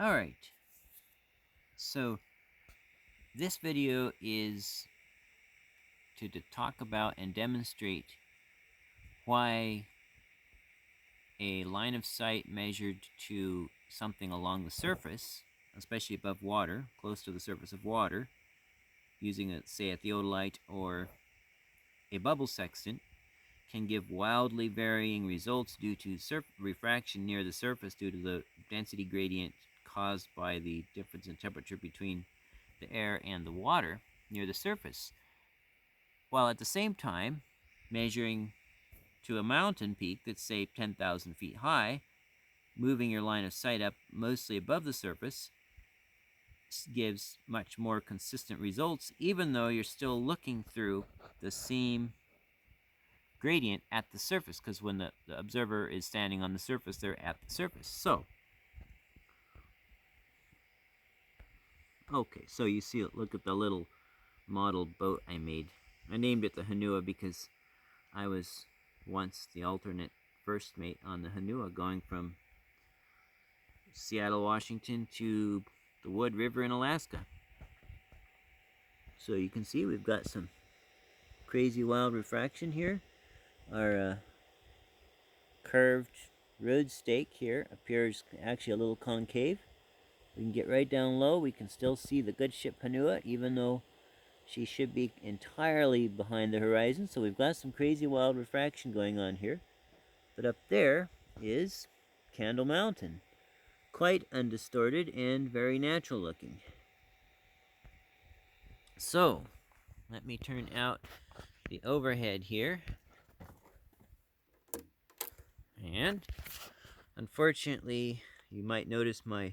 Alright, so this video is to talk about and demonstrate why a line of sight measured to something along the surface, especially above water, close to the surface of water, using, say, a theodolite or a bubble sextant, can give wildly varying results due to refraction near the surface due to the density gradient caused by the difference in temperature between the air and the water near the surface, while at the same time measuring to a mountain peak that's, say, 10,000 feet high, moving your line of sight up mostly above the surface gives much more consistent results, even though you're still looking through the same gradient at the surface, because when the observer is standing on the surface, they're at the surface. So, okay, so you see, look at the little model boat I made. I named it the Hanua because I was once the alternate first mate on the Hanua going from Seattle, Washington to the Wood River in Alaska. So you can see we've got some crazy wild refraction here. Our curved road stake here appears actually a little concave. We can get right down low. We can still see the good ship Hanua, even though she should be entirely behind the horizon. So we've got some crazy wild refraction going on here. But up there is Candle Mountain. Quite undistorted and very natural looking. So, let me turn out the overhead here. And, unfortunately, you might notice my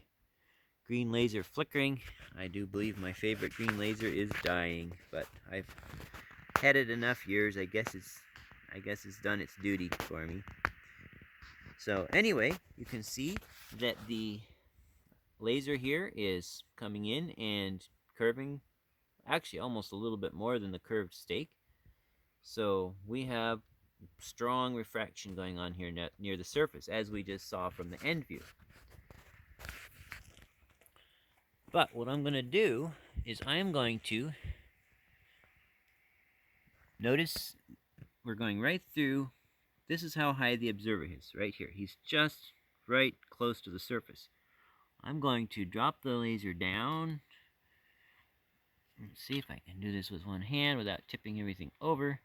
green laser flickering. I do believe my favorite green laser is dying, but I've had it enough years. I guess it's done its duty for me. So anyway, you can see that the laser here is coming in and curving, actually almost a little bit more than the curved stake. So we have strong refraction going on here near the surface, as we just saw from the end view. But what I'm going to do is I am going to notice we're going right through. This is how high the observer is, right here. He's just right close to the surface. I'm going to drop the laser down. Let's see if I can do this with one hand without tipping everything over.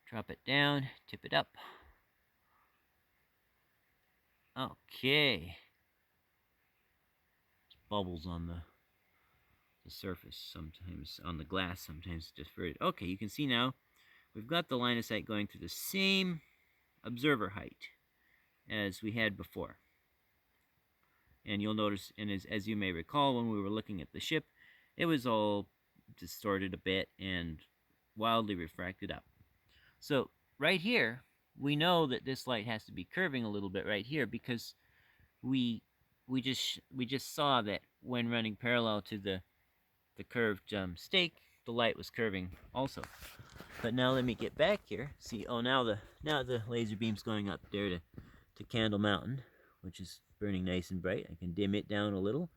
Drop it down, tip it up. Okay. There's bubbles on the surface sometimes, on the glass sometimes, just for it. Okay, you can see now we've got the line of sight going through the same observer height as we had before. And you'll notice, and as you may recall, when we were looking at the ship, it was all distorted a bit and wildly refracted up. So right here, we know that this light has to be curving a little bit right here, because we just saw that when running parallel to the curved stake, the light was curving also. But now let me get back here. See, oh, now the laser beam's going up there to Candle Mountain, which is burning nice and bright. I can dim it down a little.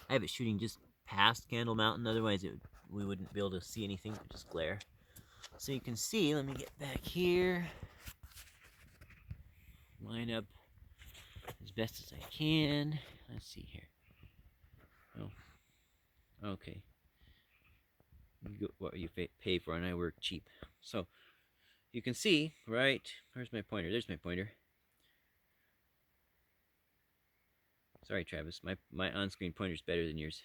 I have it shooting just past Candle Mountain, otherwise we wouldn't be able to see anything, just glare. So you can see, let me get back here, line up as best as I can. Let's see here. Oh, okay. What you pay for, and I work cheap. So you can see, right? Where's my pointer? There's my pointer. Sorry, Travis. My on-screen pointer's better than yours.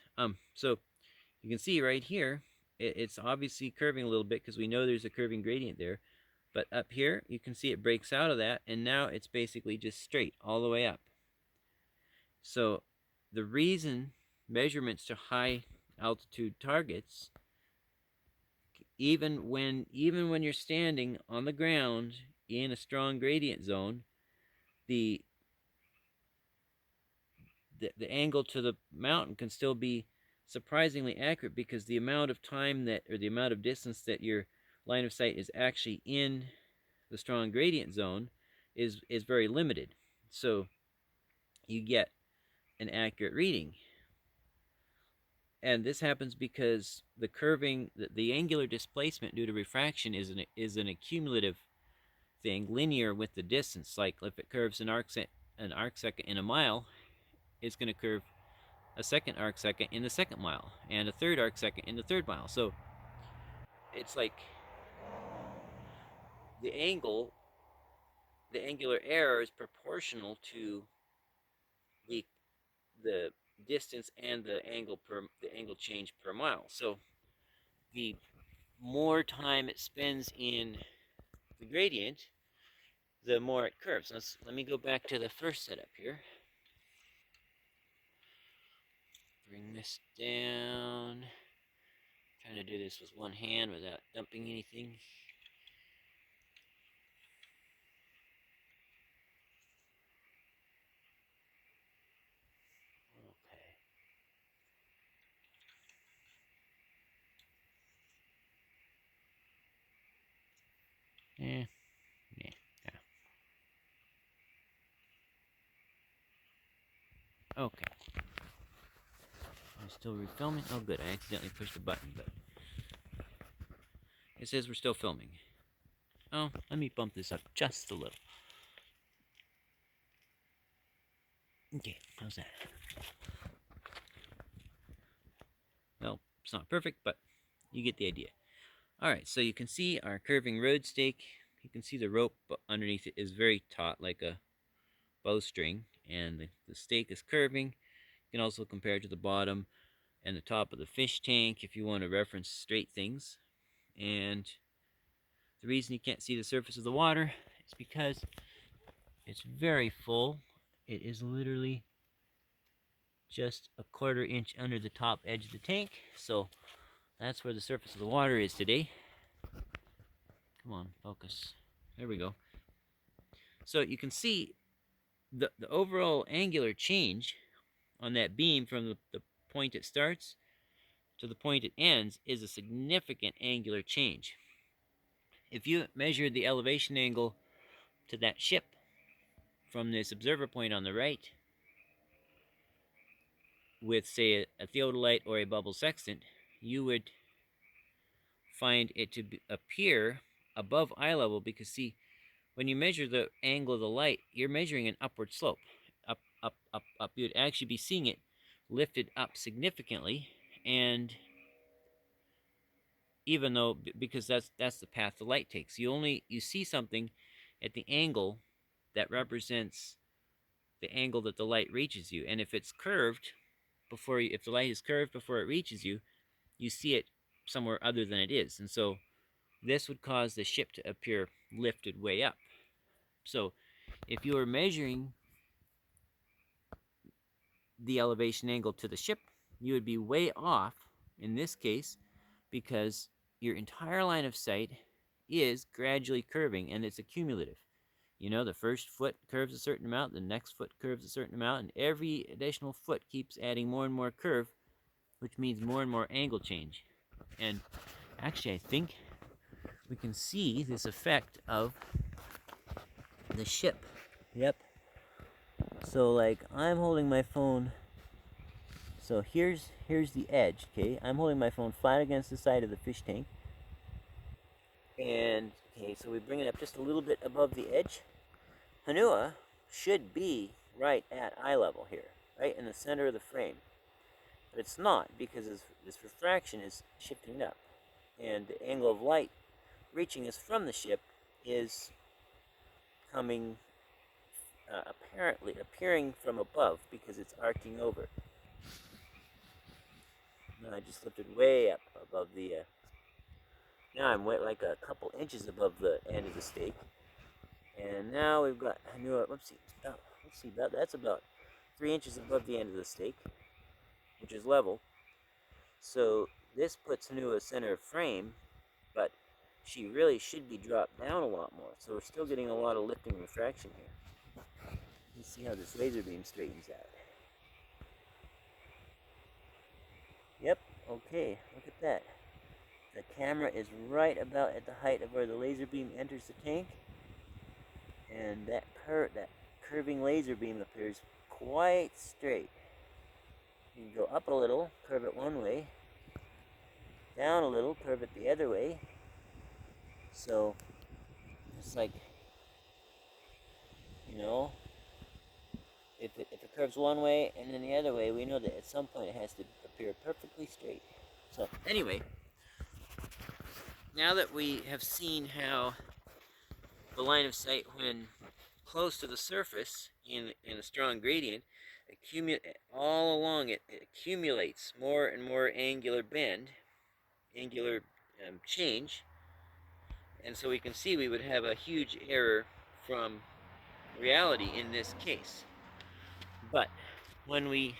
So you can see right here, it's obviously curving a little bit because we know there's a curving gradient there. But up here, you can see it breaks out of that, and now it's basically just straight all the way up. So the reason measurements to high altitude targets, even when you're standing on the ground in a strong gradient zone, the angle to the mountain can still be surprisingly accurate, because the amount of time that, or the amount of distance that your line of sight is actually in the strong gradient zone is very limited. So you get an accurate reading. And this happens because the curving, the angular displacement due to refraction is an accumulative thing, linear with the distance. Like if it curves an arc second in a mile, it's going to curve a second arc second in the second mile, and a third arc second in the third mile. So it's like the angle, the angular error is proportional to the the distance and the angle change per mile. So the more time it spends in the gradient, the more it curves. Let me go back to the first setup here. Bring this down. Trying to do this with one hand without dumping anything. Okay. Yeah. Okay. I'm still refilming. Oh, good. I accidentally pushed a button, but it says we're still filming. Oh, let me bump this up just a little. Okay, how's that? Well, it's not perfect, but you get the idea. All right, so you can see our curving road stake. You can see the rope underneath it is very taut, like a bowstring, and the stake is curving. You can also compare it to the bottom and the top of the fish tank if you want to reference straight things. And the reason you can't see the surface of the water is because it's very full. It is literally just a quarter-inch under the top edge of the tank. So that's where the surface of the water is today. Come on, focus. There we go. So you can see the overall angular change on that beam from the point it starts to the point it ends is a significant angular change. If you measure the elevation angle to that ship from this observer point on the right with, say, a theodolite or a bubble sextant, you would find it to appear above eye level because, see, when you measure the angle of the light, you're measuring an upward slope. Up, up, up, up. You'd actually be seeing it lifted up significantly, and even though, because that's the path the light takes, you see something at the angle that represents the angle that the light reaches you. And if it's curved if the light is curved before it reaches you, you see it somewhere other than it is. And so this would cause the ship to appear lifted way up. So if you were measuring the elevation angle to the ship, you would be way off in this case because your entire line of sight is gradually curving, and it's accumulative. You know, the first foot curves a certain amount, the next foot curves a certain amount, and every additional foot keeps adding more and more curve, which means more and more angle change. And actually, I think we can see this effect of the ship. Yep. So, like, I'm holding my phone. So here's the edge, okay? I'm holding my phone flat against the side of the fish tank. And, okay, so we bring it up just a little bit above the edge. Hanua should be right at eye level here, right in the center of the frame. But it's not, because this refraction is shifting up. And the angle of light reaching us from the ship is coming, appearing from above because it's arcing over. Now I just lifted way up above the, now I'm like a couple inches above the end of the stake. And now we've got Hanua, let's see, that's about 3 inches above the end of the stake, which is level. So this puts Hanua center of frame, but she really should be dropped down a lot more. So we're still getting a lot of lifting refraction here. Let's see how this laser beam straightens out. Yep, okay, look at that. The camera is right about at the height of where the laser beam enters the tank. And that curving laser beam appears quite straight. you go up a little, curve it one way, down a little, curve it the other way. So it's like, you know, if it curves one way and then the other way, we know that at some point it has to appear perfectly straight. So anyway, now that we have seen how the line of sight, when close to the surface in a strong gradient, all along it accumulates more and more angular bend, angular change, and so we can see we would have a huge error from reality in this case. But when we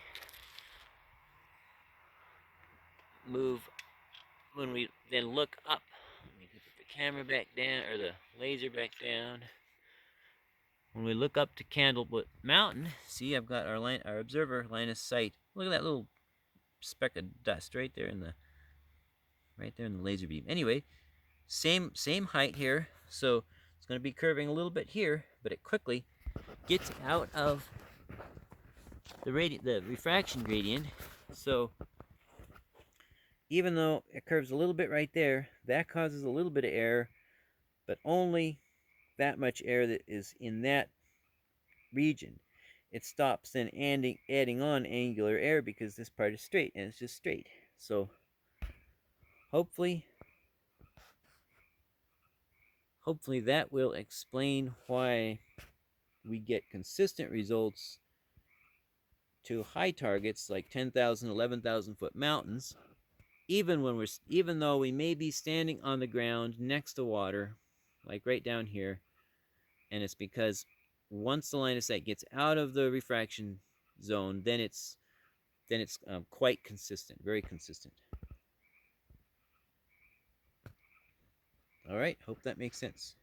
then look up, let me put the camera back down, or the laser back down. When we look up to Candlewood Mountain, see, I've got our observer line of sight. Look at that little speck of dust right there in the laser beam. Anyway, same height here, so it's going to be curving a little bit here, but it quickly gets out of the refraction gradient. So even though it curves a little bit right there, that causes a little bit of error, but only that much error that is in that region. It stops then adding on angular error because this part is straight, and it's just straight. So hopefully that will explain why we get consistent results to high targets like 10,000, 11,000 foot mountains, even though we may be standing on the ground next to water, like right down here. And it's because once the line of sight gets out of the refraction zone, then it's quite consistent, very consistent. All right, hope that makes sense.